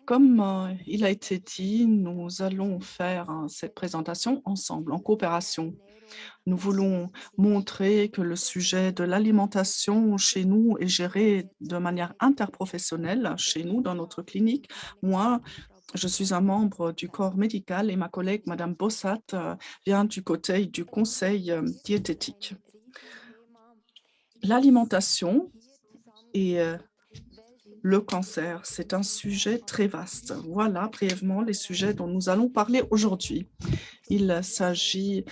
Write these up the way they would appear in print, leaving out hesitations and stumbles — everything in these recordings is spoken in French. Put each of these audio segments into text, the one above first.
Comme il a été dit, nous allons faire cette présentation ensemble, en coopération. Nous voulons montrer que le sujet de l'alimentation chez nous est géré de manière interprofessionnelle chez nous, dans notre clinique. Moi, je suis un membre du corps médical et ma collègue, Madame Bossat, vient du côté du conseil diététique. L'alimentation et le cancer, c'est un sujet très vaste. Voilà brièvement les sujets dont nous allons parler aujourd'hui. Il s'agit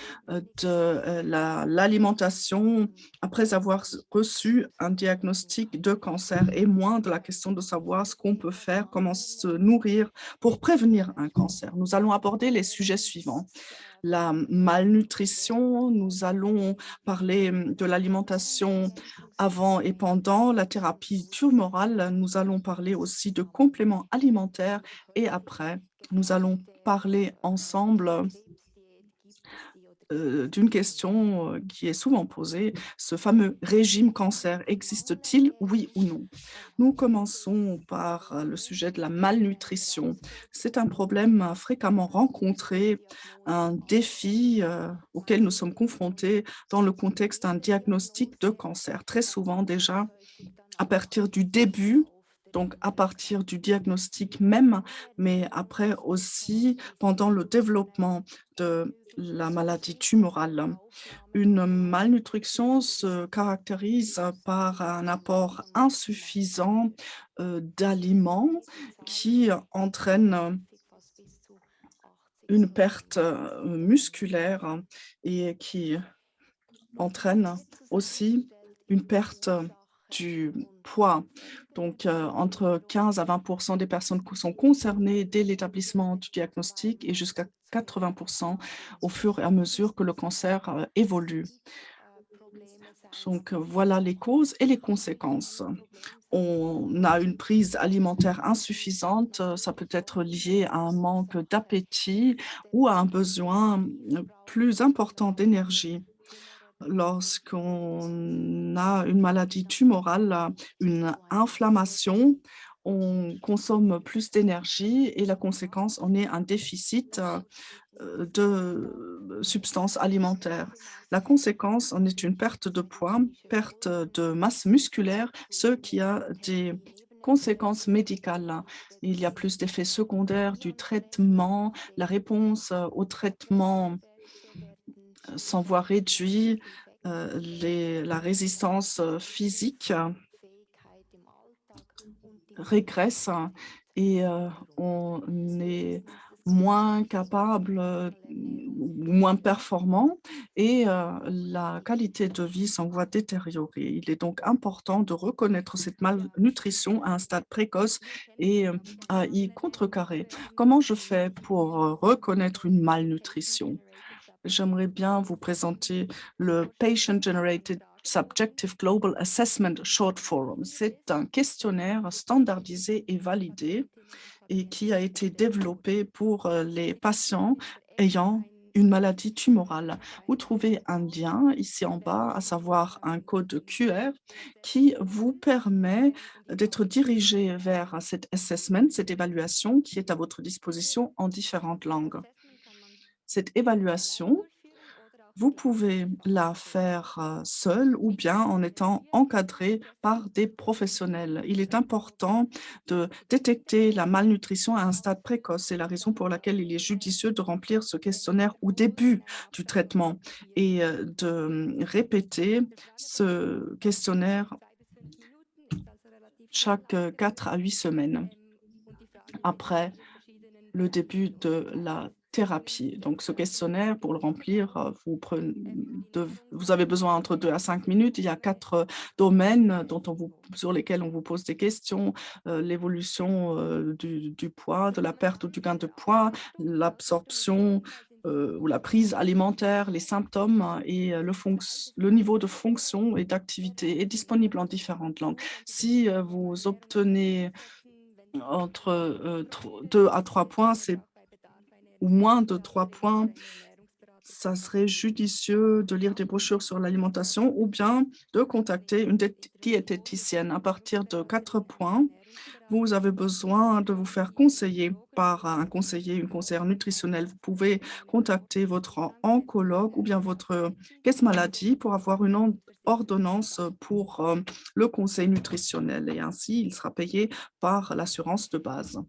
l'alimentation après avoir reçu un diagnostic de cancer et moins de la question de savoir ce qu'on peut faire, comment se nourrir pour prévenir un cancer. Nous allons aborder les sujets suivants: la malnutrition, nous allons parler de l'alimentation avant et pendant la thérapie tumorale, nous allons parler aussi de compléments alimentaires et après, nous allons parler ensemble d'une question qui est souvent posée, ce fameux régime cancer existe-t-il, oui ou non? Nous commençons par le sujet de la malnutrition. C'est un problème fréquemment rencontré, un défi auquel nous sommes confrontés dans le contexte d'un diagnostic de cancer. Très souvent déjà, à partir du début, donc à partir du diagnostic même, mais après aussi pendant le développement de la maladie tumorale. Une malnutrition se caractérise par un apport insuffisant d'aliments qui entraîne une perte musculaire et qui entraîne aussi une perte du poids. Donc, entre 15 à 20 des personnes qui sont concernées dès l'établissement du diagnostic et jusqu'à 80 au fur et à mesure que le cancer évolue. Donc, voilà les causes et les conséquences. On a une prise alimentaire insuffisante, ça peut être lié à un manque d'appétit ou à un besoin plus important d'énergie. Lorsqu'on a une maladie tumorale, une inflammation, on consomme plus d'énergie et la conséquence, on est un déficit de substances alimentaires. La conséquence en est une perte de poids, perte de masse musculaire, ce qui a des conséquences médicales. Il y a plus d'effets secondaires du traitement, la réponse au traitement s'en voit réduit, la résistance physique régresse et on est moins capable, ou moins performant et la qualité de vie s'en voit détériorer. Il est donc important de reconnaître cette malnutrition à un stade précoce et à y contrecarrer. Comment je fais pour reconnaître une malnutrition? J'aimerais bien vous présenter le Patient Generated Subjective Global Assessment Short Form. C'est un questionnaire standardisé et validé et qui a été développé pour les patients ayant une maladie tumorale. Vous trouvez un lien ici en bas, à savoir un code QR qui vous permet d'être dirigé vers cet assessment, cette évaluation qui est à votre disposition en différentes langues. Cette évaluation, vous pouvez la faire seul ou bien en étant encadré par des professionnels. Il est important de détecter la malnutrition à un stade précoce. C'est la raison pour laquelle il est judicieux de remplir ce questionnaire au début du traitement et de répéter ce questionnaire chaque 4 à 8 semaines après le début de la thérapie. Donc ce questionnaire, pour le remplir, vous avez besoin entre 2 à 5 minutes. Il y a 4 domaines sur lesquels on vous pose des questions, l'évolution, du poids, de la perte ou du gain de poids, l'absorption, ou la prise alimentaire, les symptômes et le niveau de fonction et d'activité est disponible en différentes langues. Si, vous obtenez entre, 2 à 3 points, c'est ou moins de 3 points, ça serait judicieux de lire des brochures sur l'alimentation ou bien de contacter une diététicienne. À partir de 4 points, vous avez besoin de vous faire conseiller par un conseiller, une conseillère nutritionnelle. Vous pouvez contacter votre oncologue ou bien votre caisse maladie pour avoir une ordonnance pour le conseil nutritionnel et ainsi il sera payé par l'assurance de base.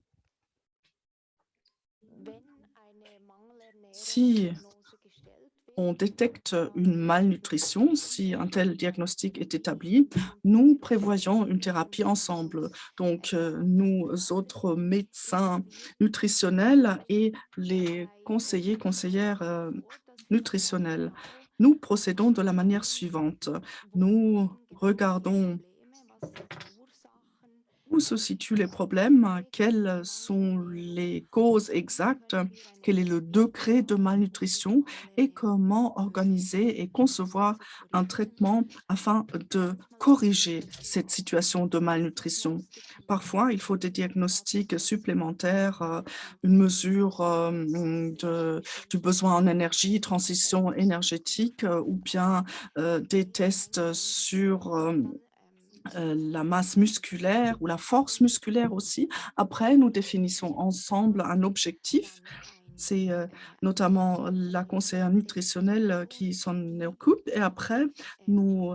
Si on détecte une malnutrition, si un tel diagnostic est établi, nous prévoyons une thérapie ensemble. Donc, nous autres médecins nutritionnels et les conseillers, conseillères nutritionnels, nous procédons de la manière suivante. Nous regardons où se situent les problèmes, quelles sont les causes exactes, quel est le degré de malnutrition et comment organiser et concevoir un traitement afin de corriger cette situation de malnutrition. Parfois, il faut des diagnostics supplémentaires, une mesure du besoin en énergie, transition énergétique ou bien des tests sur la masse musculaire ou la force musculaire aussi. Après, nous définissons ensemble un objectif. C'est notamment la conseillère nutritionnelle qui s'en occupe. Et après, nous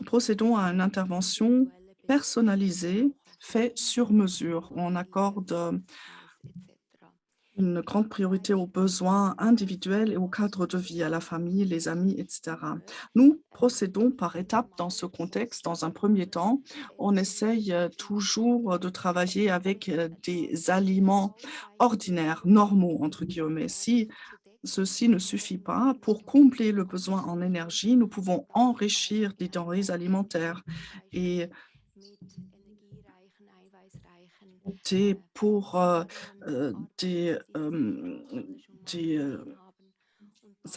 procédons à une intervention personnalisée, faite sur mesure. On accorde une grande priorité aux besoins individuels et au cadre de vie, à la famille, les amis, etc. Nous procédons par étapes dans ce contexte. Dans un premier temps, on essaye toujours de travailler avec des aliments ordinaires, normaux, entre guillemets. Si ceci ne suffit pas, pour combler le besoin en énergie, nous pouvons enrichir des denrées alimentaires et opter pour des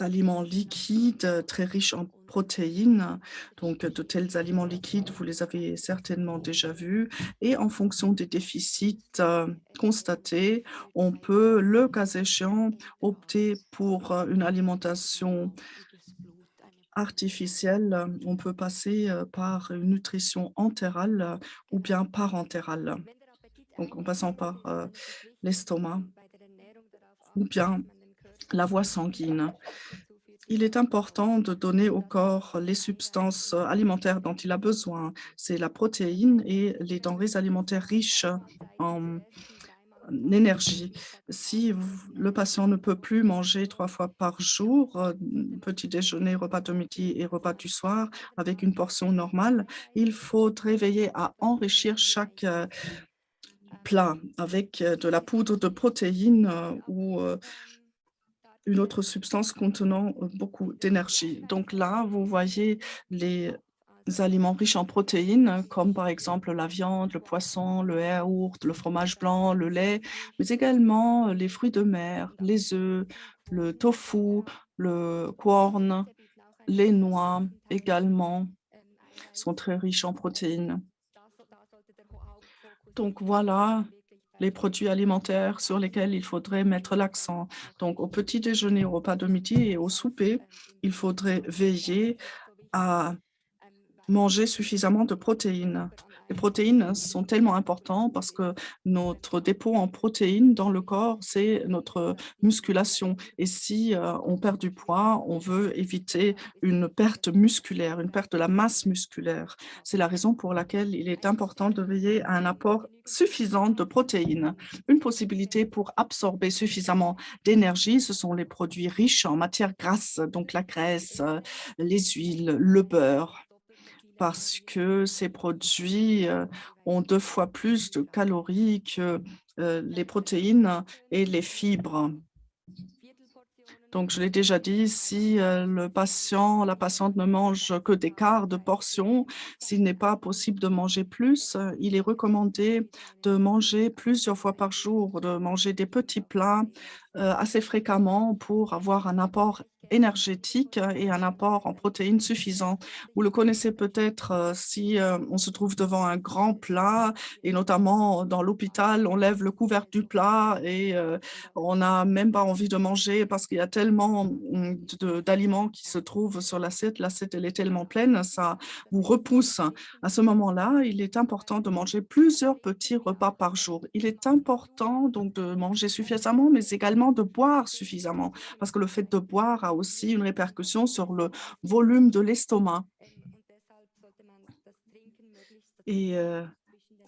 aliments liquides très riches en protéines. Donc, de tels aliments liquides, vous les avez certainement déjà vus. Et en fonction des déficits constatés, on peut, le cas échéant, opter pour une alimentation artificielle. On peut passer par une nutrition entérale ou bien parentérale. Donc, en passant par l'estomac ou bien la voie sanguine. Il est important de donner au corps les substances alimentaires dont il a besoin. C'est la protéine et les denrées alimentaires riches en énergie. Si le patient ne peut plus manger 3 fois par jour, petit déjeuner, repas de midi et repas du soir, avec une portion normale, il faudrait veiller à enrichir chaque plat avec de la poudre de protéines ou une autre substance contenant beaucoup d'énergie. Donc là, vous voyez les aliments riches en protéines, comme par exemple la viande, le poisson, le yaourt, le fromage blanc, le lait, mais également les fruits de mer, les œufs, le tofu, le corn, les noix également sont très riches en protéines. Donc voilà les produits alimentaires sur lesquels il faudrait mettre l'accent. Donc au petit déjeuner, au repas de midi et au souper, il faudrait veiller à manger suffisamment de protéines. Les protéines sont tellement importantes parce que notre dépôt en protéines dans le corps, c'est notre musculation. Et si on perd du poids, on veut éviter une perte musculaire, une perte de la masse musculaire. C'est la raison pour laquelle il est important de veiller à un apport suffisant de protéines. Une possibilité pour absorber suffisamment d'énergie, ce sont les produits riches en matières grasses, donc la graisse, les huiles, le beurre parce que ces produits ont 2 fois plus de calories que les protéines et les fibres. Donc, je l'ai déjà dit, si le patient, la patiente ne mange que des quarts de portion, s'il n'est pas possible de manger plus, il est recommandé de manger plusieurs fois par jour, de manger des petits plats assez fréquemment pour avoir un apport énergétique et un apport en protéines suffisant. Vous le connaissez peut-être si on se trouve devant un grand plat et notamment dans l'hôpital, on lève le couvercle du plat et on n'a même pas envie de manger parce qu'il y a tellement d'aliments qui se trouvent sur l'assiette. L'assiette, elle est tellement pleine, ça vous repousse. À ce moment-là, il est important de manger plusieurs petits repas par jour. Il est important donc de manger suffisamment, mais également de boire suffisamment parce que le fait de boire a aussi une répercussion sur le volume de l'estomac et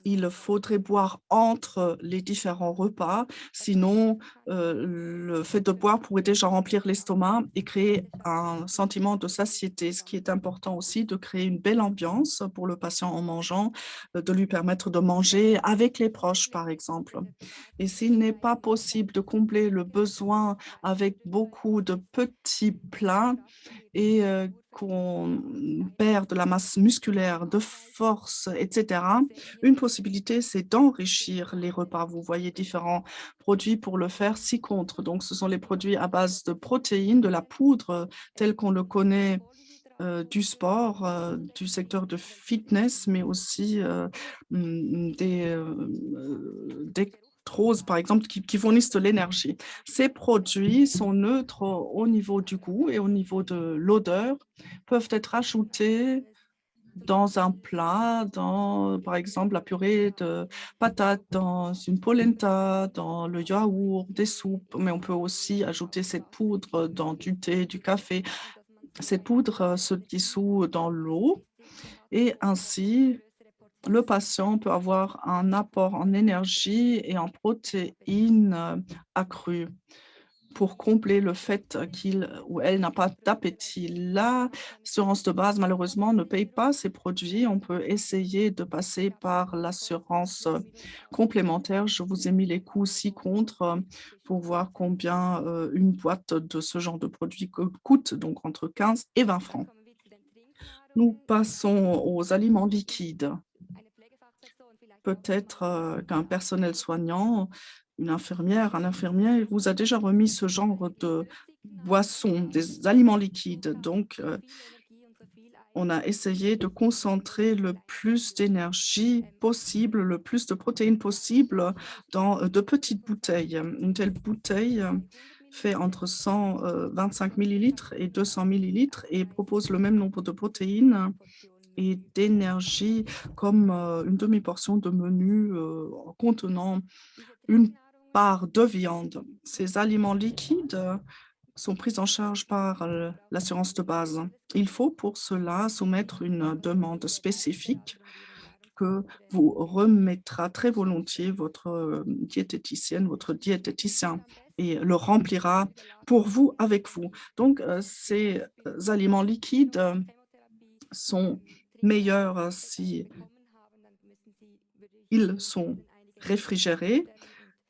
il faudrait boire entre les différents repas, sinon, le fait de boire pourrait déjà remplir l'estomac et créer un sentiment de satiété. Ce qui est important aussi, de créer une belle ambiance pour le patient en mangeant, de lui permettre de manger avec les proches, par exemple. Et s'il n'est pas possible de combler le besoin avec beaucoup de petits plats, et qu'on perd de la masse musculaire, de force, et cetera. Une possibilité, c'est d'enrichir les repas. Vous voyez différents produits pour le faire, ci contre. Donc ce sont les produits à base de protéines, de la poudre telle qu'on le connaît, du sport, du secteur de fitness, mais aussi, dextrose, par exemple, qui fournissent de l'énergie. Ces produits sont neutres au niveau du goût et au niveau de l'odeur, peuvent être ajoutés dans un plat, dans, par exemple, la purée de patates, dans une polenta, dans le yaourt, des soupes, mais on peut aussi ajouter cette poudre dans du thé, du café. Cette poudre se dissout dans l'eau et ainsi le patient peut avoir un apport en énergie et en protéines accrues pour combler le fait qu'il ou elle n'a pas d'appétit. L'assurance de base, malheureusement, ne paye pas ces produits. On peut essayer de passer par l'assurance complémentaire. Je vous ai mis les coûts ci-contre pour voir combien une boîte de ce genre de produit coûte, donc entre 15 et 20 francs. Nous passons aux aliments liquides. Peut-être qu'un personnel soignant, une infirmière, un infirmier vous a déjà remis ce genre de boisson, des aliments liquides. Donc, on a essayé de concentrer le plus d'énergie possible, le plus de protéines possible dans de petites bouteilles. Une telle bouteille fait entre 125 millilitres et 200 millilitres et propose le même nombre de protéines et d'énergie comme une demi-portion de menu contenant une part de viande. Ces aliments liquides sont pris en charge par l'assurance de base. Il faut pour cela soumettre une demande spécifique que vous remettra très volontiers votre diététicienne, votre diététicien et le remplira pour vous, avec vous. Donc, ces aliments liquides sont meilleurs si ils sont réfrigérés.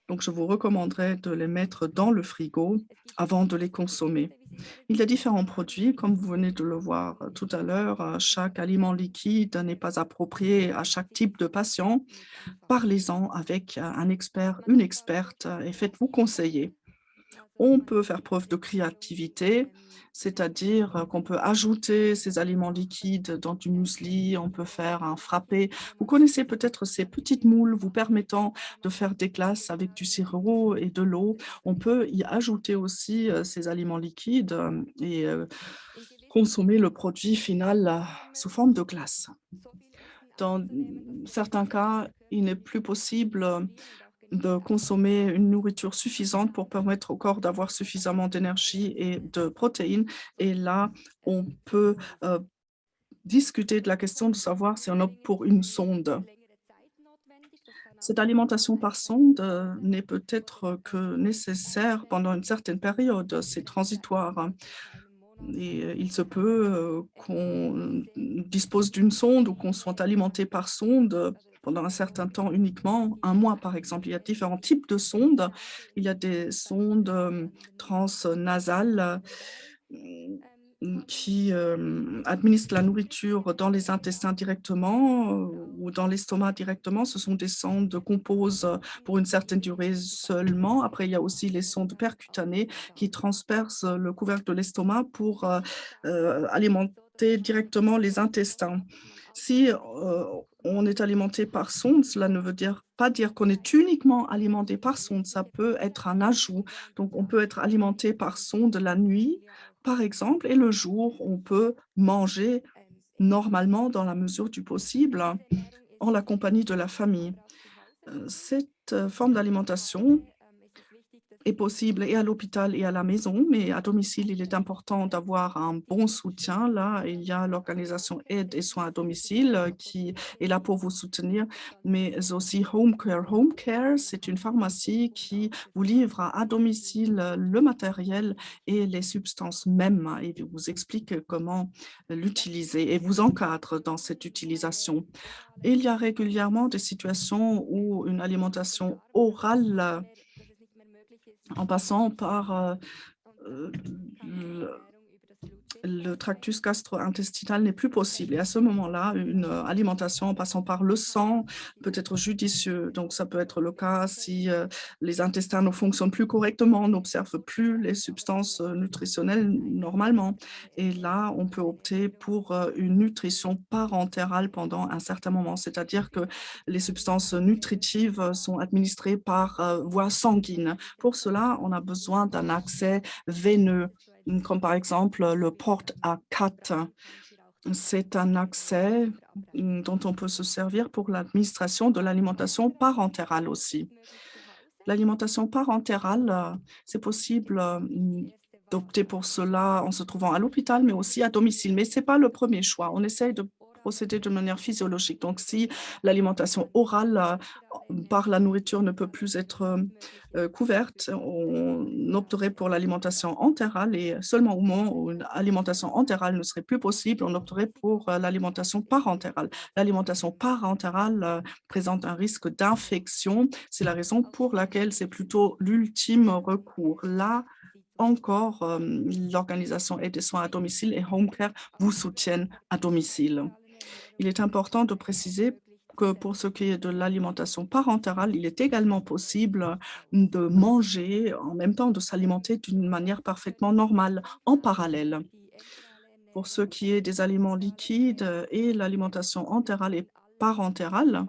Donc, je vous recommanderais de les mettre dans le frigo avant de les consommer. Il y a différents produits, comme vous venez de le voir tout à l'heure. Chaque aliment liquide n'est pas approprié à chaque type de patient. Parlez-en avec un expert, une experte et faites-vous conseiller. On peut faire preuve de créativité, c'est-à-dire qu'on peut ajouter ces aliments liquides dans du muesli, on peut faire un frappé. Vous connaissez peut-être ces petites moules vous permettant de faire des glaces avec du sirop et de l'eau. On peut y ajouter aussi ces aliments liquides et consommer le produit final sous forme de glace. Dans certains cas, il n'est plus possible de consommer une nourriture suffisante pour permettre au corps d'avoir suffisamment d'énergie et de protéines. Et là, on peut discuter de la question de savoir si on opte pour une sonde. Cette alimentation par sonde n'est peut-être que nécessaire pendant une certaine période, c'est transitoire. Et il se peut qu'on dispose d'une sonde ou qu'on soit alimenté par sonde pendant un certain temps uniquement, un mois par exemple. Il y a différents types de sondes. Il y a des sondes transnasales qui administrent la nourriture dans les intestins directement ou dans l'estomac directement. Ce sont des sondes composent pour une certaine durée seulement. Après, il y a aussi les sondes percutanées qui transpercent le couvercle de l'estomac pour alimenter directement les intestins. Si on est alimenté par sonde, cela ne veut pas dire qu'on est uniquement alimenté par sonde, ça peut être un ajout. Donc, on peut être alimenté par sonde la nuit, par exemple, et le jour, on peut manger normalement dans la mesure du possible en la compagnie de la famille. Cette forme d'alimentation est possible et à l'hôpital et à la maison, mais à domicile, il est important d'avoir un bon soutien. Là, il y a l'organisation Aide et Soins à domicile qui est là pour vous soutenir, mais aussi Home Care. Home Care, c'est une pharmacie qui vous livre à domicile le matériel et les substances même et vous explique comment l'utiliser et vous encadre dans cette utilisation. Il y a régulièrement des situations où une alimentation orale en passant par euh, le, le tractus gastro-intestinal n'est plus possible. Et à ce moment-là, une alimentation en passant par le sang peut être judicieux. Donc, ça peut être le cas si les intestins ne fonctionnent plus correctement, on n'observe plus les substances nutritionnelles normalement. Et là, on peut opter pour une nutrition parentérale pendant un certain moment, c'est-à-dire que les substances nutritives sont administrées par voie sanguine. Pour cela, on a besoin d'un accès veineux comme par exemple le port à 4. C'est un accès dont on peut se servir pour l'administration de l'alimentation parentérale aussi. L'alimentation parentérale, c'est possible d'opter pour cela en se trouvant à l'hôpital, mais aussi à domicile. Mais ce n'est pas le premier choix. On essaye de procéder de manière physiologique. Donc, si l'alimentation orale par la nourriture ne peut plus être couverte, on opterait pour l'alimentation entérale et seulement au moment où une alimentation entérale ne serait plus possible, on opterait pour l'alimentation parentérale. L'alimentation parentérale présente un risque d'infection. C'est la raison pour laquelle c'est plutôt l'ultime recours. Là, encore, l'organisation Aide et Soins à domicile et Home Care vous soutiennent à domicile. Il est important de préciser que pour ce qui est de l'alimentation parentérale, il est également possible de manger en même temps, de s'alimenter d'une manière parfaitement normale, en parallèle. Pour ce qui est des aliments liquides et l'alimentation entérale et parentérale,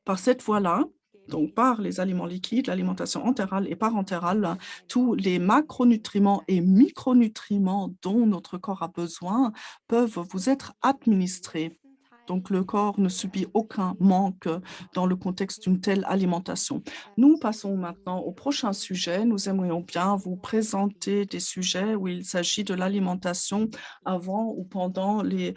par cette voie-là, donc par les aliments liquides, l'alimentation entérale et parentérale, tous les macronutriments et micronutriments dont notre corps a besoin peuvent vous être administrés. Donc, le corps ne subit aucun manque dans le contexte d'une telle alimentation. Nous passons maintenant au prochain sujet. Nous aimerions bien vous présenter des sujets où il s'agit de l'alimentation avant ou pendant les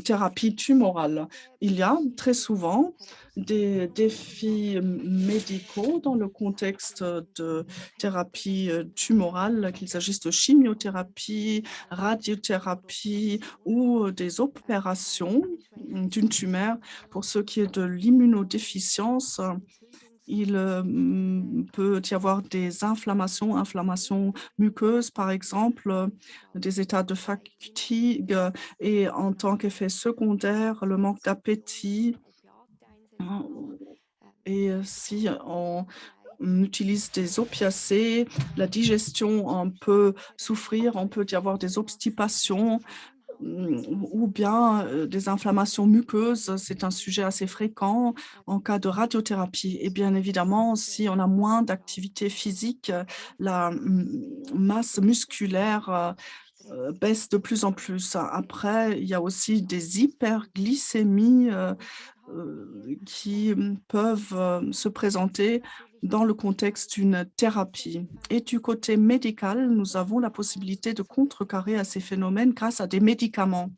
thérapies tumorales. Il y a très souvent des défis médicaux dans le contexte de thérapie tumorale, qu'il s'agisse de chimiothérapie, radiothérapie ou des opérations d'une tumeur. Pour ce qui est de l'immunodéficience, il peut y avoir des inflammations muqueuses, par exemple, des états de fatigue et en tant qu'effet secondaire, le manque d'appétit. Et si on utilise des opiacés, la digestion en peut souffrir, on peut y avoir des obstipations ou bien des inflammations muqueuses. C'est un sujet assez fréquent en cas de radiothérapie. Et bien évidemment, si on a moins d'activité physique, la masse musculaire baisse de plus en plus. Après, il y a aussi des hyperglycémies qui peuvent se présenter dans le contexte d'une thérapie. Et du côté médical, nous avons la possibilité de contrecarrer à ces phénomènes grâce à des médicaments.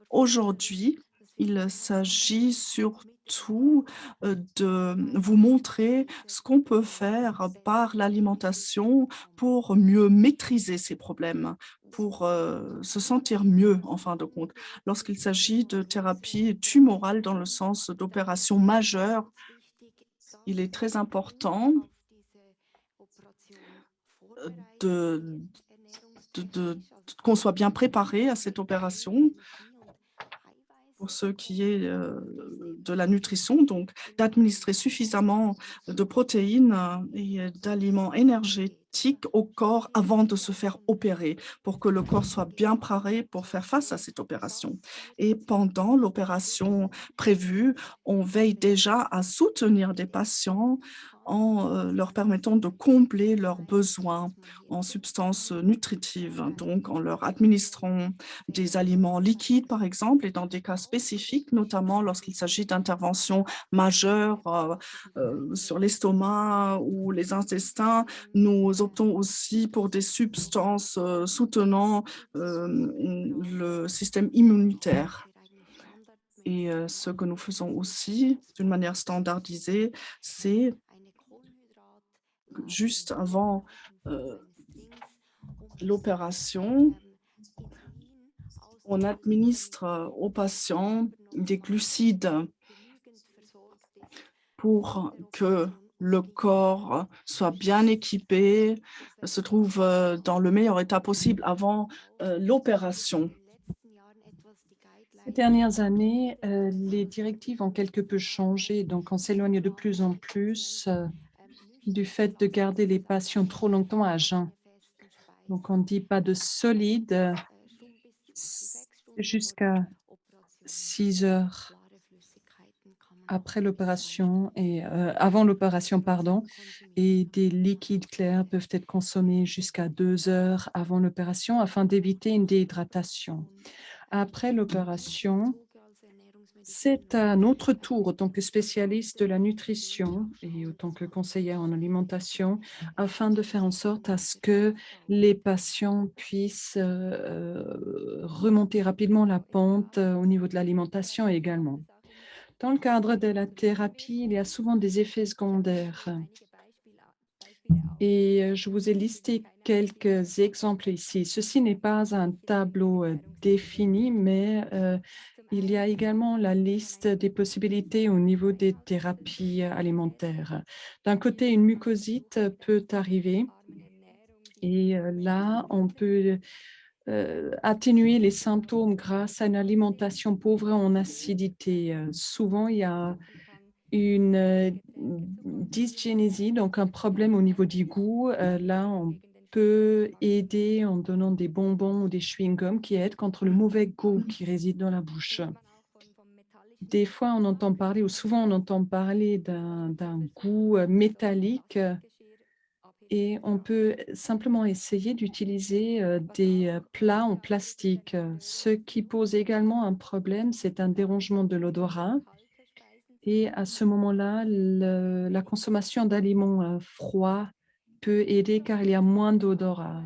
Aujourd'hui, il s'agit surtout de vous montrer ce qu'on peut faire par l'alimentation pour mieux maîtriser ces problèmes, pour se sentir mieux en fin de compte. Lorsqu'il s'agit de thérapie tumorale dans le sens d'opérations majeures, il est très important de qu'on soit bien préparé à cette opération pour ce qui est de la nutrition, donc d'administrer suffisamment de protéines et d'aliments énergétiques au corps avant de se faire opérer, pour que le corps soit bien préparé pour faire face à cette opération. Et pendant l'opération prévue, on veille déjà à soutenir des patients en leur permettant de combler leurs besoins en substances nutritives, donc en leur administrant des aliments liquides, par exemple, et dans des cas spécifiques, notamment lorsqu'il s'agit d'interventions majeures sur l'estomac ou les intestins, nous optons aussi pour des substances soutenant le système immunitaire. Et ce que nous faisons aussi d'une manière standardisée, c'est juste avant l'opération, on administre aux patients des glucides pour que le corps soit bien équipé, se trouve dans le meilleur état possible avant l'opération. Ces dernières années, les directives ont quelque peu changé, donc on s'éloigne de plus en plus du fait de garder les patients trop longtemps à jeun. Donc on ne dit pas de solide jusqu'à 6 heures après l'opération et avant l'opération, pardon, et des liquides clairs peuvent être consommés jusqu'à 2 heures avant l'opération afin d'éviter une déhydratation. Après l'opération, c'est à notre tour, en tant que spécialiste de la nutrition et en tant que conseillère en alimentation, afin de faire en sorte à ce que les patients puissent remonter rapidement la pente au niveau de l'alimentation également. Dans le cadre de la thérapie, il y a souvent des effets secondaires. Et je vous ai listé quelques exemples ici. Ceci n'est pas un tableau défini, mais il y a également la liste des possibilités au niveau des thérapies alimentaires. D'un côté, une mucosite peut arriver et là, on peut atténuer les symptômes grâce à une alimentation pauvre en acidité. Souvent, il y a une dysgénésie, donc un problème au niveau du goût. Là, on peut aider en donnant des bonbons ou des chewing-gums qui aident contre le mauvais goût qui réside dans la bouche. Des fois, on entend parler, ou souvent on entend parler d'un goût métallique et on peut simplement essayer d'utiliser des plats en plastique. Ce qui pose également un problème, c'est un dérangement de l'odorat. Et à ce moment-là, la consommation d'aliments froids peut aider car il y a moins d'odorat.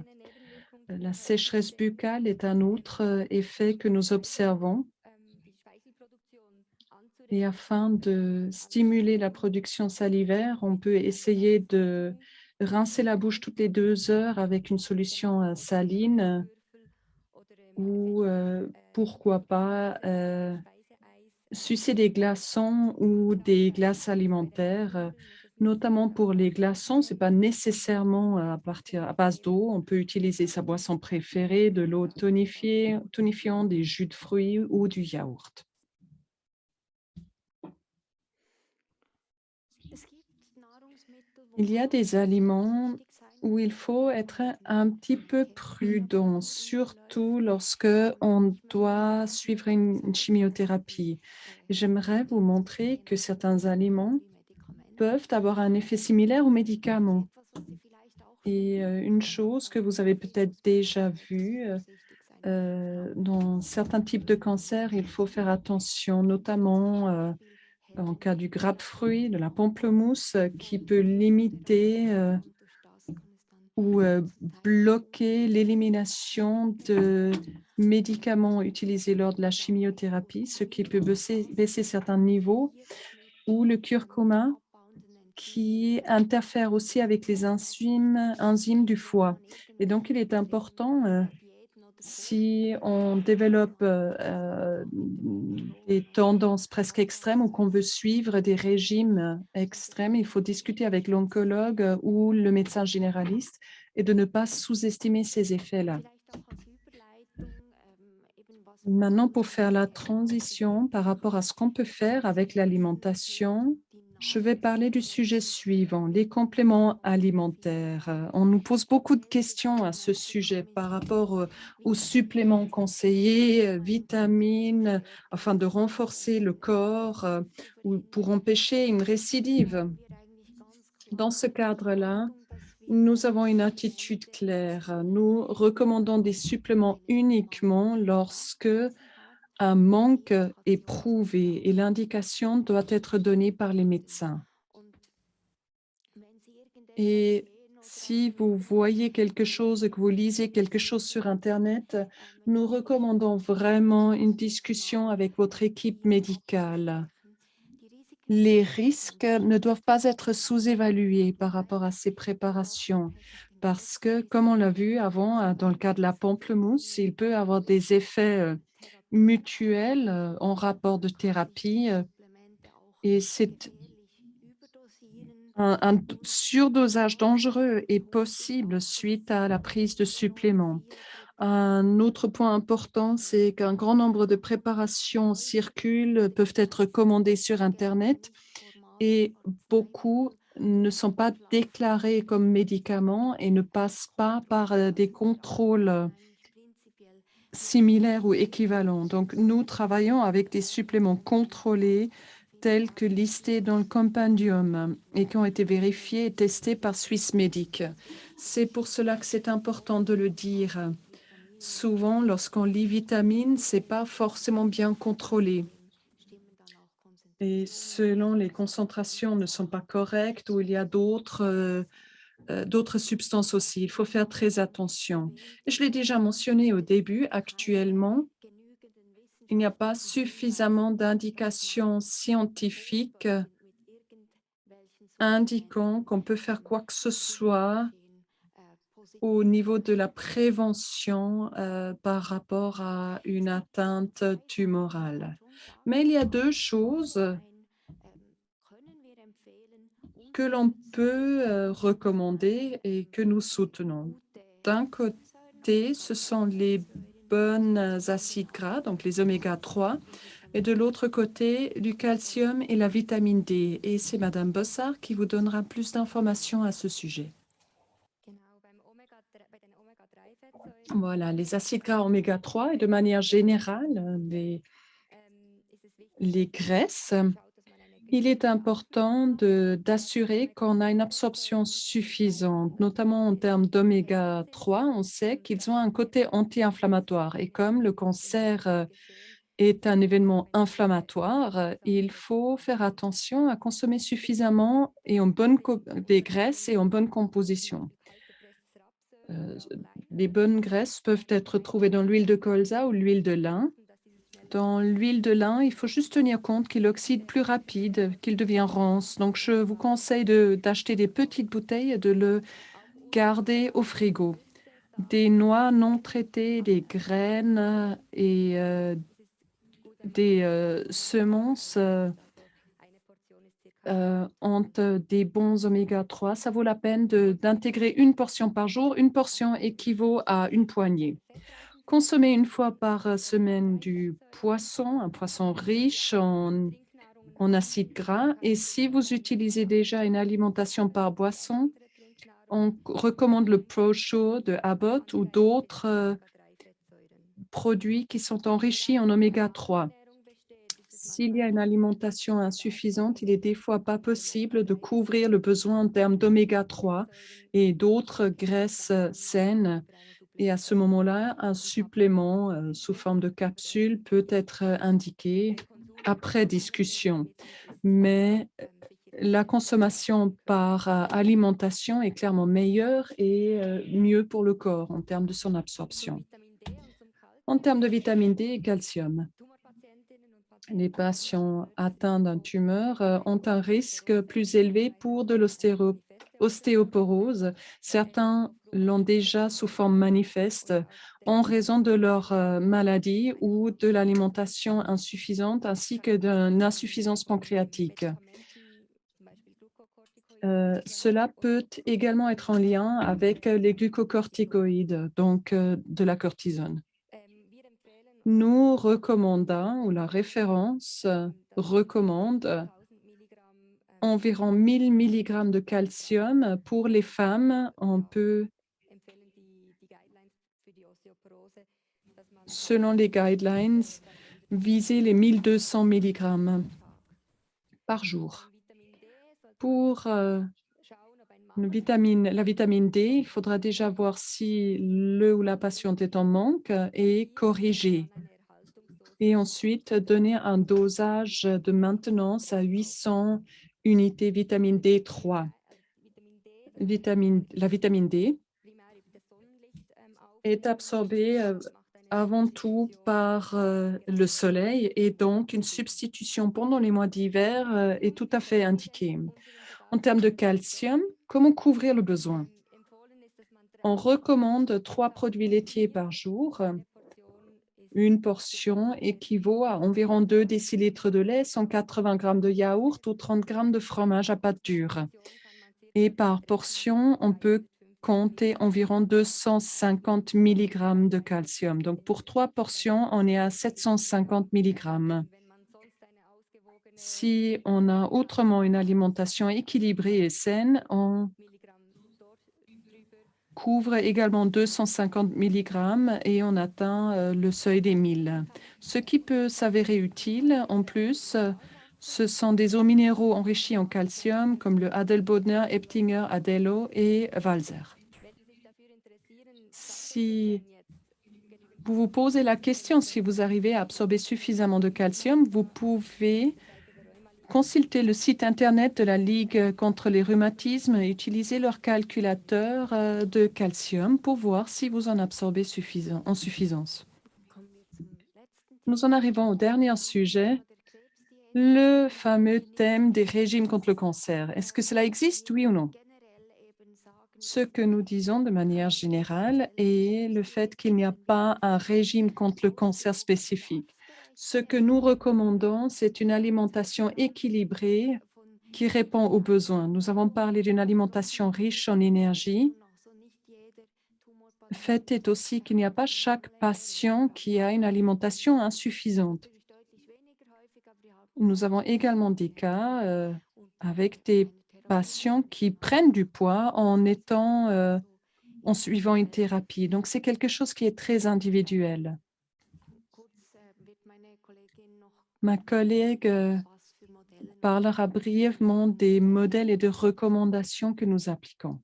La sécheresse buccale est un autre effet que nous observons. Et afin de stimuler la production salivaire, on peut essayer de rincer la bouche toutes les 2 heures avec une solution saline ou pourquoi pas sucer des glaçons ou des glaces alimentaires, notamment pour les glaçons, c'est pas nécessairement à base d'eau. On peut utiliser sa boisson préférée, de l'eau tonifiante, des jus de fruits ou du yaourt. Il y a des aliments où il faut être un petit peu prudent, surtout lorsque on doit suivre une chimiothérapie. J'aimerais vous montrer que certains aliments peuvent avoir un effet similaire aux médicaments. Et une chose que vous avez peut-être déjà vue, dans certains types de cancers, il faut faire attention, notamment en cas du grapefruit, de la pamplemousse, qui peut limiter ou bloquer l'élimination de médicaments utilisés lors de la chimiothérapie, ce qui peut baisser certains niveaux, ou le curcuma qui interfère aussi avec les enzymes du foie. Et donc, il est important, si on développe des tendances presque extrêmes ou qu'on veut suivre des régimes extrêmes, il faut discuter avec l'oncologue ou le médecin généraliste et de ne pas sous-estimer ces effets-là. Maintenant, pour faire la transition par rapport à ce qu'on peut faire avec l'alimentation, je vais parler du sujet suivant, les compléments alimentaires. On nous pose beaucoup de questions à ce sujet par rapport aux suppléments conseillés, vitamines, afin de renforcer le corps ou pour empêcher une récidive. Dans ce cadre-là, nous avons une attitude claire. Nous recommandons des suppléments uniquement lorsque un manque est prouvé et l'indication doit être donnée par les médecins. Et si vous voyez quelque chose et que vous lisez quelque chose sur Internet, nous recommandons vraiment une discussion avec votre équipe médicale. Les risques ne doivent pas être sous-évalués par rapport à ces préparations parce que, comme on l'a vu avant, dans le cas de la pamplemousse, il peut avoir des effets mutuels en rapport de thérapie et c'est un surdosage dangereux est possible suite à la prise de suppléments. Un autre point important, c'est qu'un grand nombre de préparations circulent, peuvent être commandées sur Internet et beaucoup ne sont pas déclarés comme médicaments et ne passent pas par des contrôles similaires ou équivalents. Donc, nous travaillons avec des suppléments contrôlés tels que listés dans le compendium et qui ont été vérifiés et testés par Swissmedic. C'est pour cela que c'est important de le dire. Souvent, lorsqu'on lit vitamines, c'est pas forcément bien contrôlé. Et selon les concentrations ne sont pas correctes ou il y a d'autres substances aussi. Il faut faire très attention. Et je l'ai déjà mentionné au début, actuellement, il n'y a pas suffisamment d'indications scientifiques indiquant qu'on peut faire quoi que ce soit au niveau de la prévention par rapport à une atteinte tumorale. Mais il y a deux choses que l'on peut recommander et que nous soutenons. D'un côté, ce sont les bonnes acides gras, donc les oméga 3, et de l'autre côté, du calcium et la vitamine D. Et c'est Madame Bossard qui vous donnera plus d'informations à ce sujet. Voilà, les acides gras oméga 3 et de manière générale, les graisses. Il est important d'assurer qu'on a une absorption suffisante, notamment en termes d'oméga 3. On sait qu'ils ont un côté anti-inflammatoire et comme le cancer est un événement inflammatoire, il faut faire attention à consommer suffisamment et des graisses et en bonne composition. Euh, les bonnes graisses peuvent être trouvées dans l'huile de colza ou l'huile de lin. Dans l'huile de lin, il faut juste tenir compte qu'il oxyde plus rapide, qu'il devient rance. Donc, je vous conseille d'acheter des petites bouteilles et de le garder au frigo. Des noix non traitées, des graines et des semences ont des bons oméga 3. Ça vaut la peine d'intégrer une portion par jour. Une portion équivaut à une poignée. Consommer une fois par semaine du poisson, un poisson riche en acides gras. Et si vous utilisez déjà une alimentation par boisson, on recommande le ProSure de Abbott ou d'autres produits qui sont enrichis en oméga 3. S'il y a une alimentation insuffisante, il est des fois pas possible de couvrir le besoin en termes d'oméga 3 et d'autres graisses saines. Et à ce moment-là, un supplément sous forme de capsule peut être indiqué après discussion. Mais la consommation par alimentation est clairement meilleure et mieux pour le corps en termes de son absorption. En termes de vitamine D et calcium, les patients atteints d'un tumeur ont un risque plus élevé pour de l'ostéoporose. Certains l'ont déjà sous forme manifeste en raison de leur maladie ou de l'alimentation insuffisante ainsi que d'une insuffisance pancréatique. Cela peut également être en lien avec les glucocorticoïdes, donc de la cortisone. nous recommandons, ou la référence recommande environ 1000 mg de calcium. Pour les femmes, on peut, selon les guidelines, viser les 1200 mg par jour. Pour la vitamine D, il faudra déjà voir si le ou la patiente est en manque et corriger. Et ensuite, donner un dosage de maintenance à 800 unités vitamine D3. La vitamine D est absorbée avant tout par le soleil et donc une substitution pendant les mois d'hiver est tout à fait indiquée. En termes de calcium, comment couvrir le besoin? On recommande 3 produits laitiers par jour. Une portion équivaut à environ 2 décilitres de lait, 180 g de yaourt ou 30 g de fromage à pâte dure. Et par portion, on peut compter environ 250 mg de calcium. Donc, pour 3 portions, on est à 750 mg. Si on a autrement une alimentation équilibrée et saine, on couvre également 250 mg et on atteint le seuil des 1000. Ce qui peut s'avérer utile, en plus, ce sont des eaux minéraux enrichis en calcium comme le Adelbodner, Eptinger, Adello et Walser. Si vous vous posez la question si vous arrivez à absorber suffisamment de calcium, vous pouvez consulter le site Internet de la Ligue contre les rhumatismes et utiliser leur calculateur de calcium pour voir si vous en absorbez en suffisance. Nous en arrivons au dernier sujet, le fameux thème des régimes contre le cancer. Est-ce que cela existe, oui ou non? Ce que nous disons de manière générale est le fait qu'il n'y a pas un régime contre le cancer spécifique. Ce que nous recommandons, c'est une alimentation équilibrée qui répond aux besoins. Nous avons parlé d'une alimentation riche en énergie. Le fait est aussi qu'il n'y a pas chaque patient qui a une alimentation insuffisante. Nous avons également des cas avec des patients qui prennent du poids en suivant une thérapie. Donc, c'est quelque chose qui est très individuel. Ma collègue parlera brièvement des modèles et de recommandations que nous appliquons.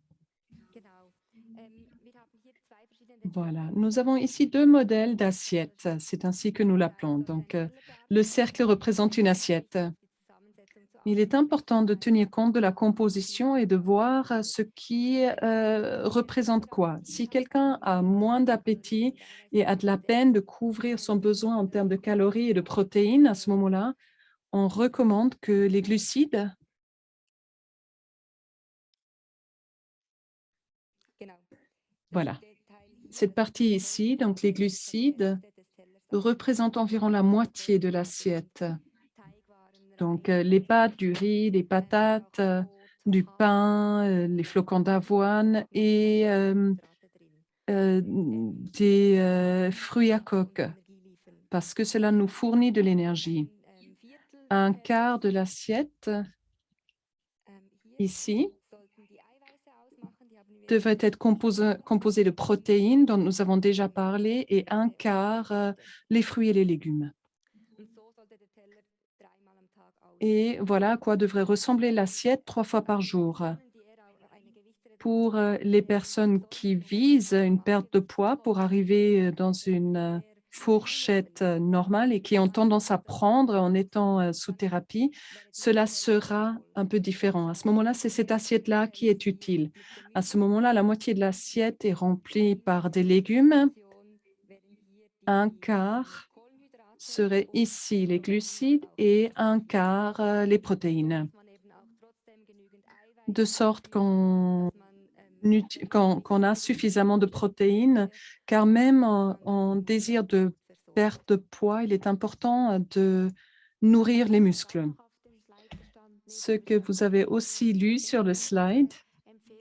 Voilà, nous avons ici 2 modèles d'assiettes. C'est ainsi que nous l'appelons. Donc, le cercle représente une assiette. Il est important de tenir compte de la composition et de voir ce qui représente quoi. Si quelqu'un a moins d'appétit et a de la peine de couvrir son besoin en termes de calories et de protéines, à ce moment-là, on recommande que les glucides, voilà, cette partie ici, donc les glucides, représentent environ la moitié de l'assiette. Donc, les pâtes, du riz, des patates, du pain, les flocons d'avoine et des fruits à coque, parce que cela nous fournit de l'énergie. Un quart de l'assiette, ici, devrait être composé de protéines dont nous avons déjà parlé et un quart, les fruits et les légumes. Et voilà à quoi devrait ressembler l'assiette 3 fois par jour. Pour les personnes qui visent une perte de poids pour arriver dans une fourchette normale et qui ont tendance à prendre en étant sous thérapie, cela sera un peu différent. À ce moment-là, c'est cette assiette-là qui est utile. À ce moment-là, la moitié de l'assiette est remplie par des légumes. Un quart serait ici les glucides et un quart les protéines. De sorte qu'on a suffisamment de protéines, car même en désir de perte de poids, il est important de nourrir les muscles. Ce que vous avez aussi lu sur le slide,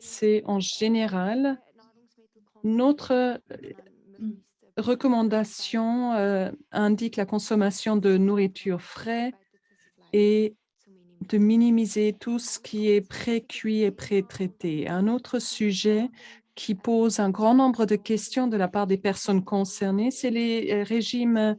c'est en général notre recommandations indiquent la consommation de nourriture fraîche et de minimiser tout ce qui est pré-cuit et pré-traité. Un autre sujet qui pose un grand nombre de questions de la part des personnes concernées, c'est les régimes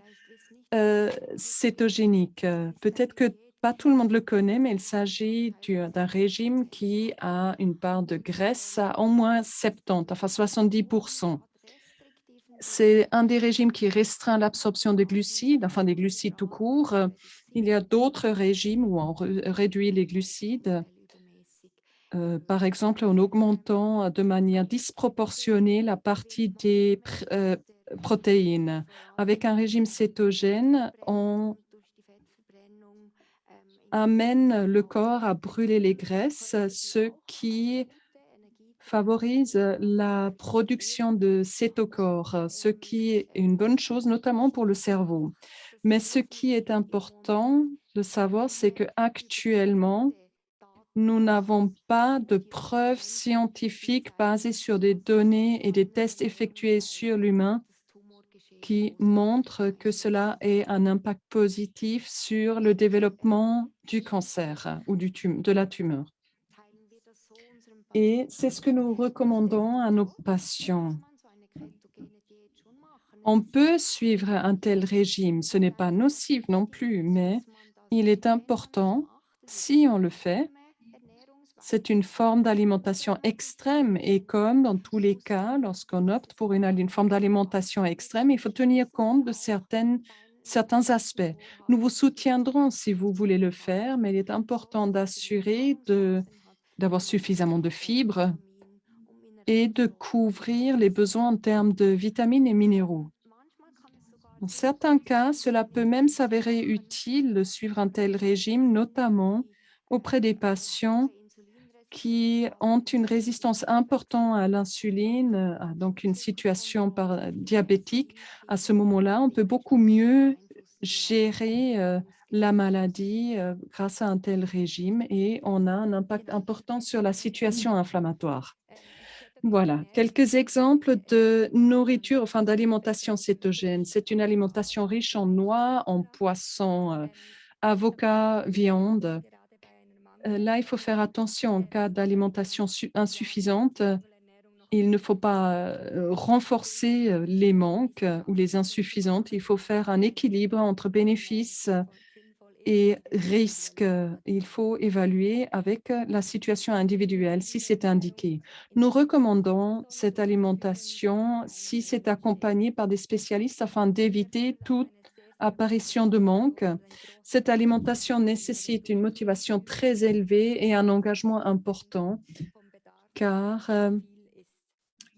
cétogénique. Peut-être que pas tout le monde le connaît, mais il s'agit d'un régime qui a une part de graisse à au moins 70, enfin 70%. C'est un des régimes qui restreint l'absorption de glucides, enfin des glucides tout court. Il y a d'autres régimes où on réduit les glucides, par exemple en augmentant de manière disproportionnée la partie des protéines. Avec un régime cétogène, on amène le corps à brûler les graisses, ce qui favorise la production de cétochores, ce qui est une bonne chose, notamment pour le cerveau. Mais ce qui est important de savoir, c'est qu'actuellement, nous n'avons pas de preuves scientifiques basées sur des données et des tests effectués sur l'humain qui montrent que cela ait un impact positif sur le développement du cancer ou de la tumeur. Et c'est ce que nous recommandons à nos patients. On peut suivre un tel régime, ce n'est pas nocif non plus, mais il est important, si on le fait, c'est une forme d'alimentation extrême et comme dans tous les cas, lorsqu'on opte pour une forme d'alimentation extrême, il faut tenir compte de certains aspects. Nous vous soutiendrons si vous voulez le faire, mais il est important d'assurer d'avoir suffisamment de fibres et de couvrir les besoins en termes de vitamines et minéraux. Dans certains cas, cela peut même s'avérer utile de suivre un tel régime, notamment auprès des patients qui ont une résistance importante à l'insuline, donc une situation diabétique. À ce moment-là, on peut beaucoup mieux gérer la maladie grâce à un tel régime et on a un impact important sur la situation inflammatoire. Voilà, quelques exemples de nourriture, enfin d'alimentation cétogène. C'est une alimentation riche en noix, en poissons, avocats, viande. Là, il faut faire attention en cas d'alimentation insuffisante. Il ne faut pas renforcer les manques ou les insuffisantes. Il faut faire un équilibre entre bénéfices et risques. Il faut évaluer avec la situation individuelle si c'est indiqué. Nous recommandons cette alimentation si c'est accompagné par des spécialistes afin d'éviter toute apparition de manque. Cette alimentation nécessite une motivation très élevée et un engagement important car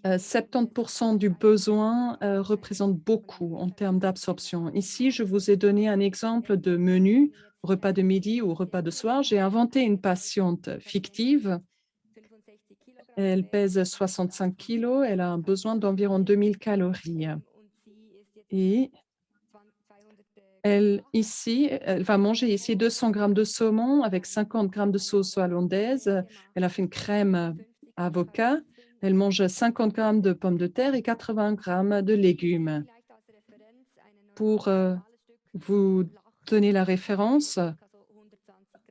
70% du besoin représente beaucoup en termes d'absorption. Ici, je vous ai donné un exemple de menu, repas de midi ou repas de soir. J'ai inventé une patiente fictive. Elle pèse 65 kilos, elle a un besoin d'environ 2000 calories. Et elle va manger ici 200 grammes de saumon avec 50 grammes de sauce hollandaise. Elle a fait une crème avocat. Elle mange 50 grammes de pommes de terre et 80 grammes de légumes. Pour vous donner la référence,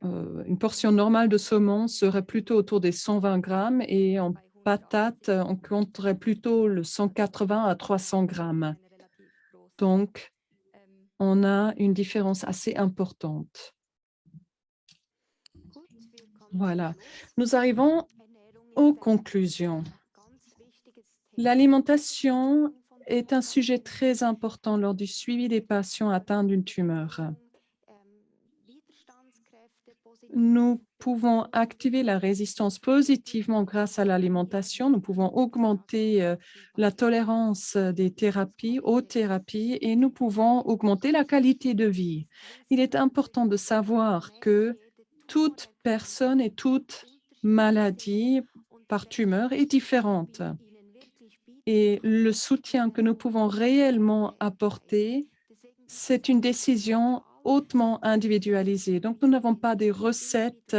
une portion normale de saumon serait plutôt autour des 120 grammes et en patates, on compterait plutôt le 180 à 300 grammes. Donc, on a une différence assez importante. Voilà. Nous arrivons aux conclusions. L'alimentation est un sujet très important lors du suivi des patients atteints d'une tumeur. Nous pouvons activer la résistance positivement grâce à l'alimentation. Nous pouvons augmenter la tolérance aux thérapies et nous pouvons augmenter la qualité de vie. Il est important de savoir que toute personne et toute maladie par tumeur est différente. Et le soutien que nous pouvons réellement apporter, c'est une décision hautement individualisée. Donc, nous n'avons pas des recettes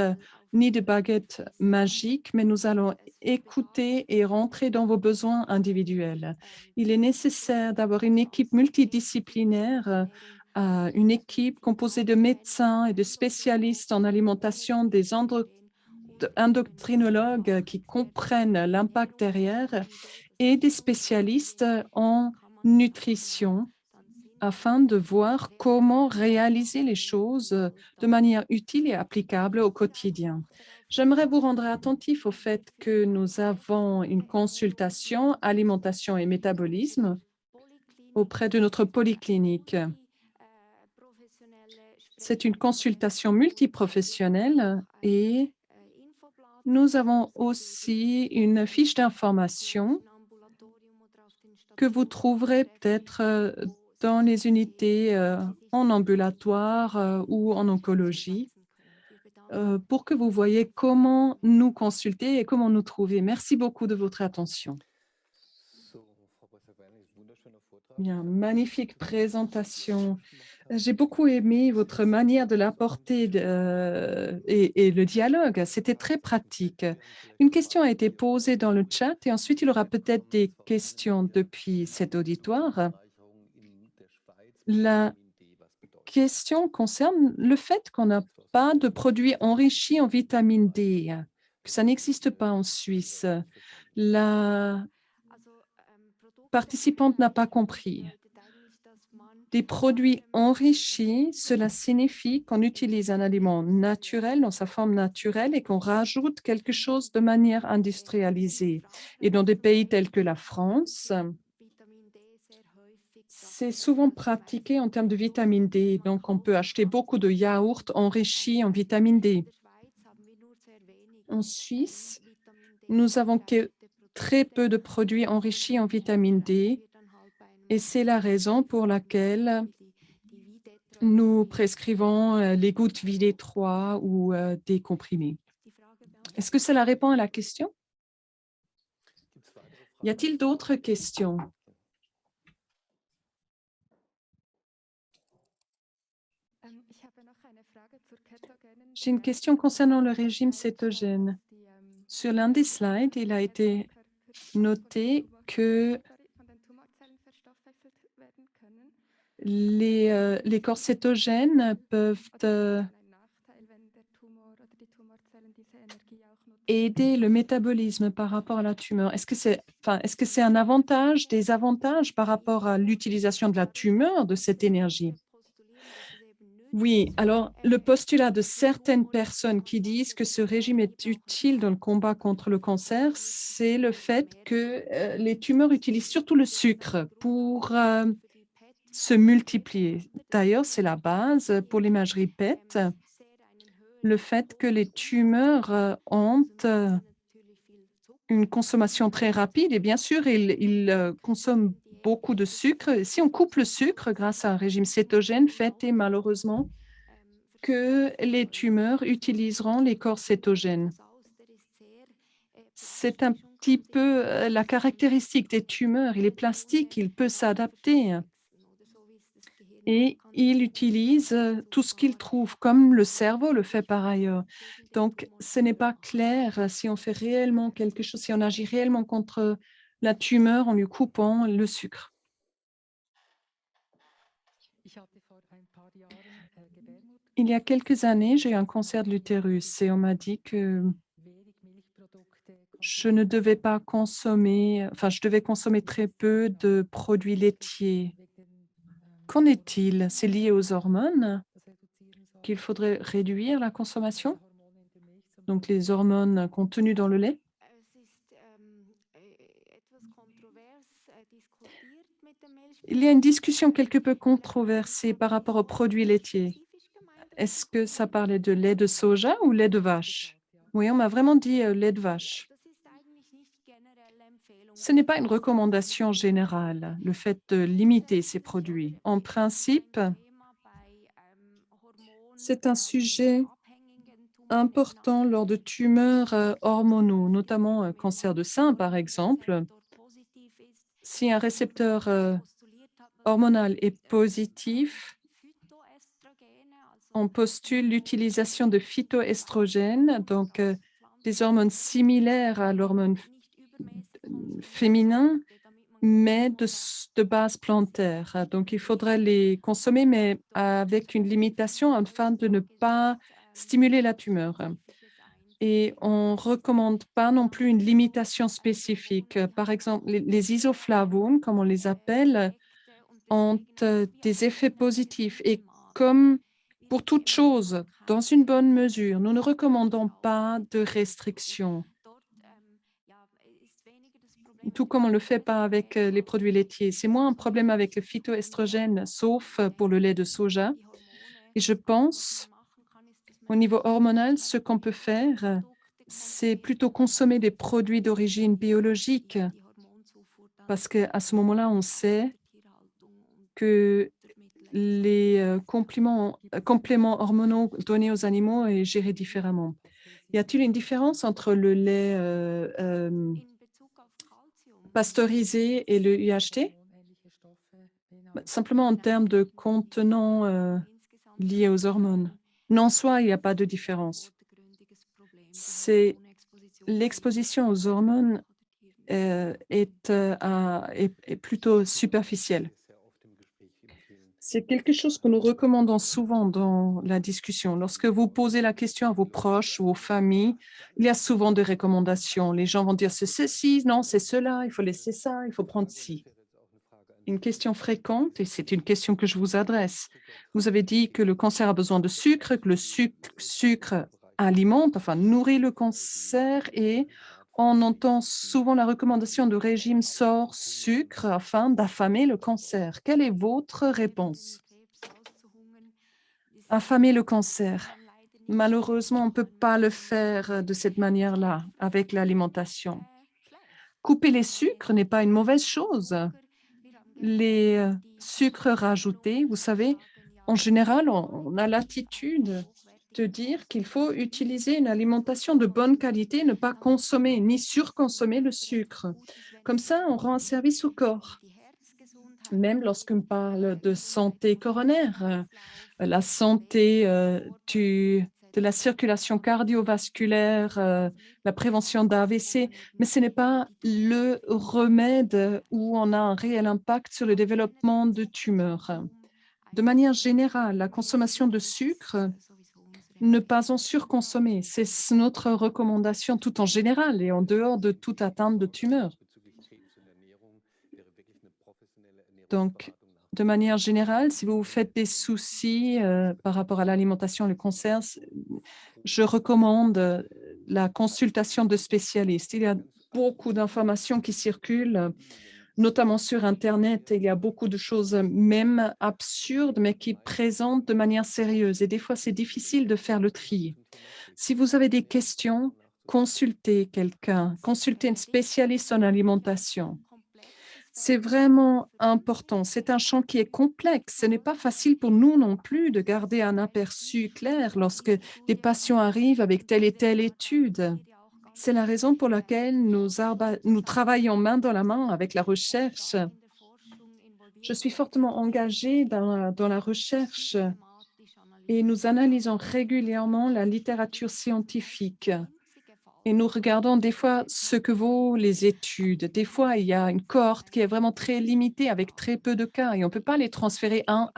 ni de baguette magique, mais nous allons écouter et rentrer dans vos besoins individuels. Il est nécessaire d'avoir une équipe multidisciplinaire, une équipe composée de médecins et de spécialistes en alimentation, des endocrinologues qui comprennent l'impact derrière et des spécialistes en nutrition afin de voir comment réaliser les choses de manière utile et applicable au quotidien. J'aimerais vous rendre attentif au fait que nous avons une consultation alimentation et métabolisme auprès de notre polyclinique. C'est une consultation multiprofessionnelle et nous avons aussi une fiche d'information que vous trouverez peut-être dans les unités en ambulatoire ou en oncologie pour que vous voyez comment nous consulter et comment nous trouver. Merci beaucoup de votre attention. Bien, magnifique présentation. J'ai beaucoup aimé votre manière de l'apporter et le dialogue. C'était très pratique. Une question a été posée dans le chat et ensuite il y aura peut-être des questions depuis cet auditoire. La question concerne le fait qu'on n'a pas de produits enrichis en vitamine D, que ça n'existe pas en Suisse. La participante n'a pas compris. Des produits enrichis, cela signifie qu'on utilise un aliment naturel dans sa forme naturelle et qu'on rajoute quelque chose de manière industrialisée. Et dans des pays tels que la France, c'est souvent pratiqué en termes de vitamine D. Donc, on peut acheter beaucoup de yaourts enrichis en vitamine D. En Suisse, nous avons très peu de produits enrichis en vitamine D et c'est la raison pour laquelle nous prescrivons les gouttes vidées 3 ou des comprimés. Est-ce que cela répond à la question? Y a-t-il d'autres questions? J'ai une question concernant le régime cétogène. Sur l'un des slides, il a été noté que les corps cétogènes peuvent aider le métabolisme par rapport à la tumeur. Est-ce que c'est un avantage, des avantages par rapport à l'utilisation de la tumeur de cette énergie? Oui, alors le postulat de certaines personnes qui disent que ce régime est utile dans le combat contre le cancer, c'est le fait que les tumeurs utilisent surtout le sucre pour se multiplier. D'ailleurs, c'est la base pour l'imagerie PET, le fait que les tumeurs ont une consommation très rapide et bien sûr, ils consomment beaucoup de sucre. Si on coupe le sucre grâce à un régime cétogène, fait est malheureusement que les tumeurs utiliseront les corps cétogènes. C'est un petit peu la caractéristique des tumeurs. Il est plastique, il peut s'adapter et il utilise tout ce qu'il trouve, comme le cerveau le fait par ailleurs. Donc, ce n'est pas clair si on fait réellement quelque chose, si on agit réellement contre la tumeur en lui coupant le sucre. Il y a quelques années, j'ai eu un cancer de l'utérus et on m'a dit que je ne devais pas consommer, enfin, je devais consommer très peu de produits laitiers. Qu'en est-il? C'est lié aux hormones qu'il faudrait réduire la consommation? Donc les hormones contenues dans le lait? Il y a une discussion quelque peu controversée par rapport aux produits laitiers. Est-ce que ça parlait de lait de soja ou lait de vache? Oui, on m'a vraiment dit lait de vache. Ce n'est pas une recommandation générale, le fait de limiter ces produits. En principe, c'est un sujet important lors de tumeurs hormonaux, notamment un cancer de sein, par exemple. Si un récepteur hormonal est positif, on postule l'utilisation de phytoestrogènes, donc des hormones similaires à l'hormone féminin, mais de base plantaire. Donc, il faudrait les consommer, mais avec une limitation afin de ne pas stimuler la tumeur. Et on ne recommande pas non plus une limitation spécifique. Par exemple, les isoflavones, comme on les appelle, ont des effets positifs. Et comme pour toute chose, dans une bonne mesure, nous ne recommandons pas de restrictions, tout comme on ne le fait pas avec les produits laitiers. C'est moins un problème avec le phytoestrogène, sauf pour le lait de soja. Et je pense, au niveau hormonal, ce qu'on peut faire, c'est plutôt consommer des produits d'origine biologique, parce qu'à ce moment-là, on sait que les compléments hormonaux donnés aux animaux est géré différemment. Y a-t-il une différence entre le lait pasteurisé et le UHT? Bah, simplement en termes de contenants liés aux hormones. Non, en soi, il n'y a pas de différence. C'est l'exposition aux hormones est plutôt superficielle. C'est quelque chose que nous recommandons souvent dans la discussion. Lorsque vous posez la question à vos proches ou aux familles, il y a souvent des recommandations. Les gens vont dire c'est ceci, non, c'est cela, il faut laisser ça, il faut prendre ci. Une question fréquente, et c'est une question que je vous adresse. Vous avez dit que le cancer a besoin de sucre, que le sucre alimente, enfin nourrit le cancer, et on entend souvent la recommandation de régime sans sucre afin d'affamer le cancer. Quelle est votre réponse? Affamer le cancer. Malheureusement, on ne peut pas le faire de cette manière-là avec l'alimentation. Couper les sucres n'est pas une mauvaise chose. Les sucres rajoutés, vous savez, en général, on a l'attitude de dire qu'il faut utiliser une alimentation de bonne qualité, ne pas consommer ni surconsommer le sucre. Comme ça, on rend un service au corps. Même lorsqu'on parle de santé coronaire, la santé de la circulation cardiovasculaire, la prévention d'AVC, mais ce n'est pas le remède où on a un réel impact sur le développement de tumeurs. De manière générale, la consommation de sucre, ne pas en surconsommer, c'est notre recommandation tout en général et en dehors de toute atteinte de tumeur. Donc, de manière générale, si vous vous faites des soucis par rapport à l'alimentation et le cancer, je recommande la consultation de spécialistes. Il y a beaucoup d'informations qui circulent, notamment sur Internet. Il y a beaucoup de choses, même absurdes, mais qui présentent de manière sérieuse. Et des fois, c'est difficile de faire le tri. Si vous avez des questions, consultez quelqu'un, consultez un spécialiste en alimentation. C'est vraiment important. C'est un champ qui est complexe. Ce n'est pas facile pour nous non plus de garder un aperçu clair lorsque des patients arrivent avec telle et telle étude. C'est la raison pour laquelle nous travaillons main dans la main avec la recherche. Je suis fortement engagée dans la recherche et nous analysons régulièrement la littérature scientifique. Et nous regardons des fois ce que vaut les études. Des fois, il y a une cohorte qui est vraiment très limitée avec très peu de cas et on ne peut pas les transférer un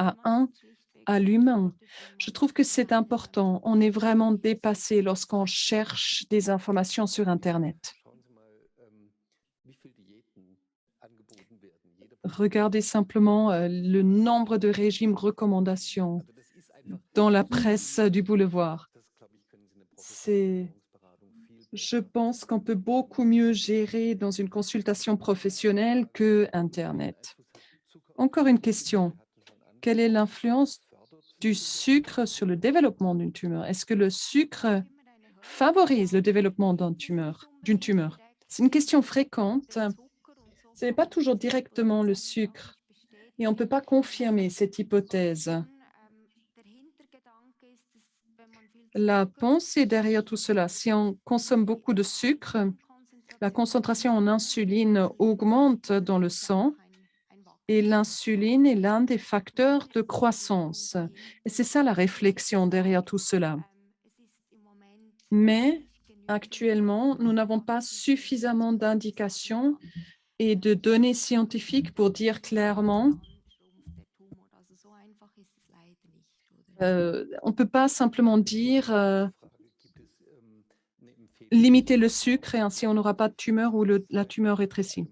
à l'humain. Je trouve que c'est important. On est vraiment dépassé lorsqu'on cherche des informations sur Internet. Regardez simplement le nombre de régimes recommandations dans la presse du boulevard. Je pense qu'on peut beaucoup mieux gérer dans une consultation professionnelle que Internet. Encore une question. Quelle est l'influence du sucre sur le développement d'une tumeur? Est-ce que le sucre favorise le développement d'une tumeur? C'est une question fréquente. Ce n'est pas toujours directement le sucre et on ne peut pas confirmer cette hypothèse. La pensée derrière tout cela, si on consomme beaucoup de sucre, la concentration en insuline augmente dans le sang Et l'insuline est l'un des facteurs de croissance. Et c'est ça la réflexion derrière tout cela. Mais actuellement, nous n'avons pas suffisamment d'indications et de données scientifiques pour dire clairement, on ne peut pas simplement dire limiter le sucre et ainsi on n'aura pas de tumeur ou la tumeur rétrécit.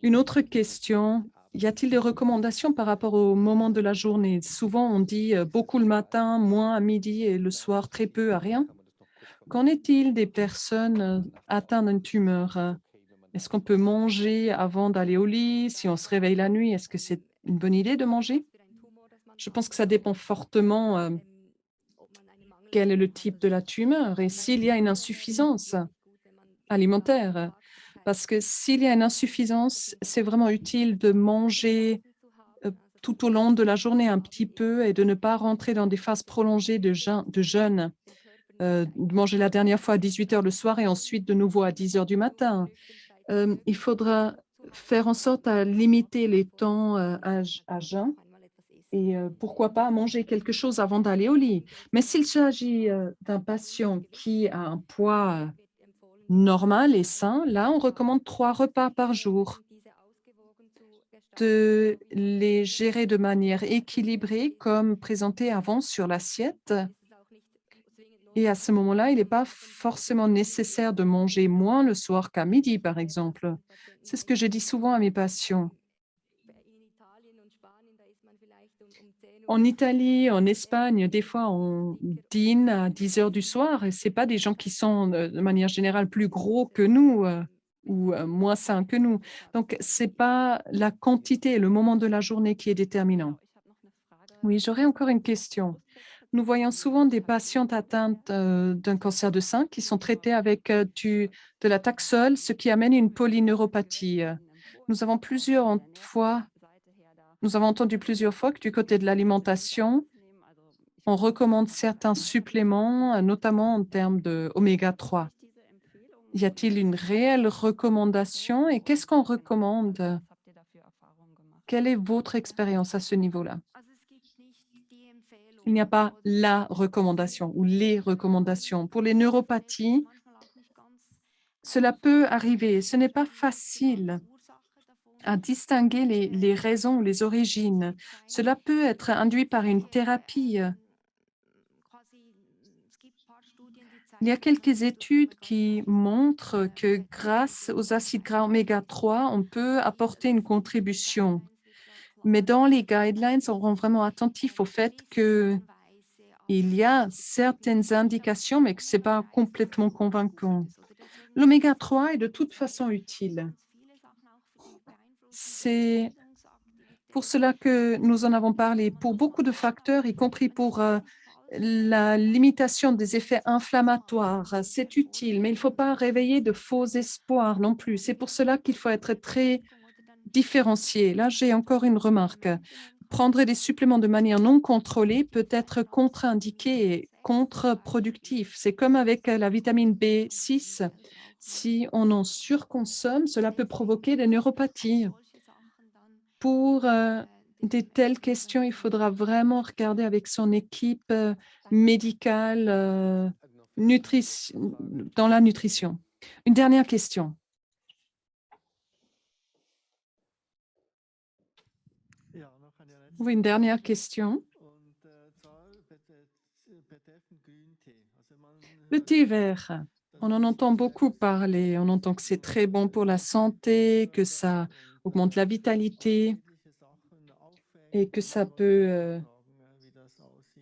Une autre question, y a-t-il des recommandations par rapport au moment de la journée? Souvent, on dit beaucoup le matin, moins à midi et le soir, très peu à rien. Qu'en est-il des personnes atteintes d'une tumeur? Est-ce qu'on peut manger avant d'aller au lit? Si on se réveille la nuit, est-ce que c'est une bonne idée de manger? Je pense que ça dépend fortement quel est le type de la tumeur et s'il y a une insuffisance alimentaire. Parce que s'il y a une insuffisance, c'est vraiment utile de manger tout au long de la journée un petit peu et de ne pas rentrer dans des phases prolongées de jeûne. De manger la dernière fois à 18 heures le soir et ensuite de nouveau à 10 heures du matin. Il faudra faire en sorte à limiter les temps à jeun et pourquoi pas manger quelque chose avant d'aller au lit. Mais s'il s'agit d'un patient qui a un poids normal et sain, là, on recommande 3 repas par jour, de les gérer de manière équilibrée comme présenté avant sur l'assiette. Et à ce moment-là, il n'est pas forcément nécessaire de manger moins le soir qu'à midi, par exemple. C'est ce que je dis souvent à mes patients. En Italie, en Espagne, des fois, on dîne à 10 heures du soir et ce pas des gens qui sont, de manière générale, plus gros que nous, ou moins sains que nous. Donc c'est pas la quantité et le moment de la journée qui est déterminant. Oui, j'aurais encore une question. Nous voyons souvent des patientes atteintes, d'un cancer de sein qui sont traitées avec, de la Taxol, ce qui amène une polyneuropathie. Nous avons plusieurs fois Nous avons entendu plusieurs fois que du côté de l'alimentation, on recommande certains suppléments, notamment en termes d'oméga 3. Y a-t-il une réelle recommandation et qu'est-ce qu'on recommande? Quelle est votre expérience à ce niveau-là? Il n'y a pas la recommandation ou les recommandations. Pour les neuropathies, cela peut arriver. Ce n'est pas facile à distinguer les raisons ou les origines. Cela peut être induit par une thérapie. Il y a quelques études qui montrent que grâce aux acides gras oméga 3, on peut apporter une contribution. Mais dans les guidelines, on rend vraiment attentif au fait qu'il y a certaines indications, mais que ce n'est pas complètement convaincant. L'oméga 3 est de toute façon utile. C'est pour cela que nous en avons parlé, pour beaucoup de facteurs, y compris pour la limitation des effets inflammatoires. C'est utile, mais il ne faut pas réveiller de faux espoirs non plus. C'est pour cela qu'il faut être très différencié. Là, j'ai encore une remarque. Prendre des suppléments de manière non contrôlée peut être contre-indiqué et contre-productif. C'est comme avec la vitamine B6. Si on en surconsomme, cela peut provoquer des neuropathies. Pour des telles questions, il faudra vraiment regarder avec son équipe médicale dans la nutrition. Une dernière question. Oui, une dernière question. Le thé vert, on en entend beaucoup parler. On entend que c'est très bon pour la santé, que ça augmente la vitalité et que ça peut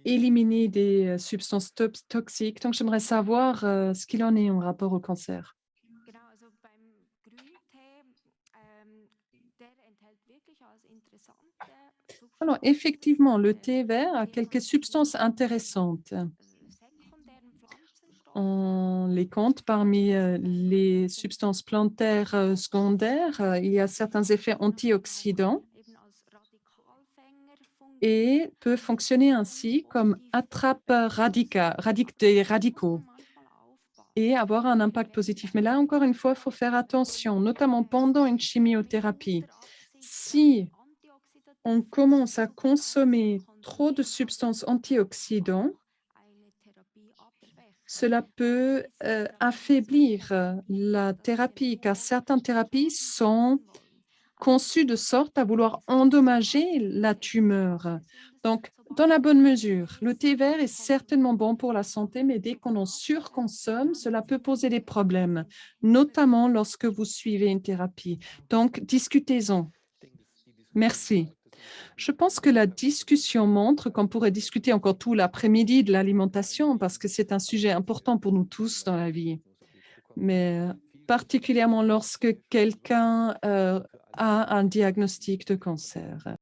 éliminer des substances toxiques. Donc, j'aimerais savoir ce qu'il en est en rapport au cancer. Alors, effectivement, le thé vert a quelques substances intéressantes. On les compte parmi les substances plantaires secondaires. Il y a certains effets antioxydants et peut fonctionner ainsi comme des radicaux et avoir un impact positif. Mais là, encore une fois, il faut faire attention, notamment pendant une chimiothérapie. Si on commence à consommer trop de substances antioxydantes, cela peut affaiblir la thérapie, car certaines thérapies sont conçues de sorte à vouloir endommager la tumeur. Donc, dans la bonne mesure, le thé vert est certainement bon pour la santé, mais dès qu'on en surconsomme, cela peut poser des problèmes, notamment lorsque vous suivez une thérapie. Donc, discutez-en. Merci. Je pense que la discussion montre qu'on pourrait discuter encore tout l'après-midi de l'alimentation parce que c'est un sujet important pour nous tous dans la vie. Mais particulièrement lorsque quelqu'un a un diagnostic de cancer.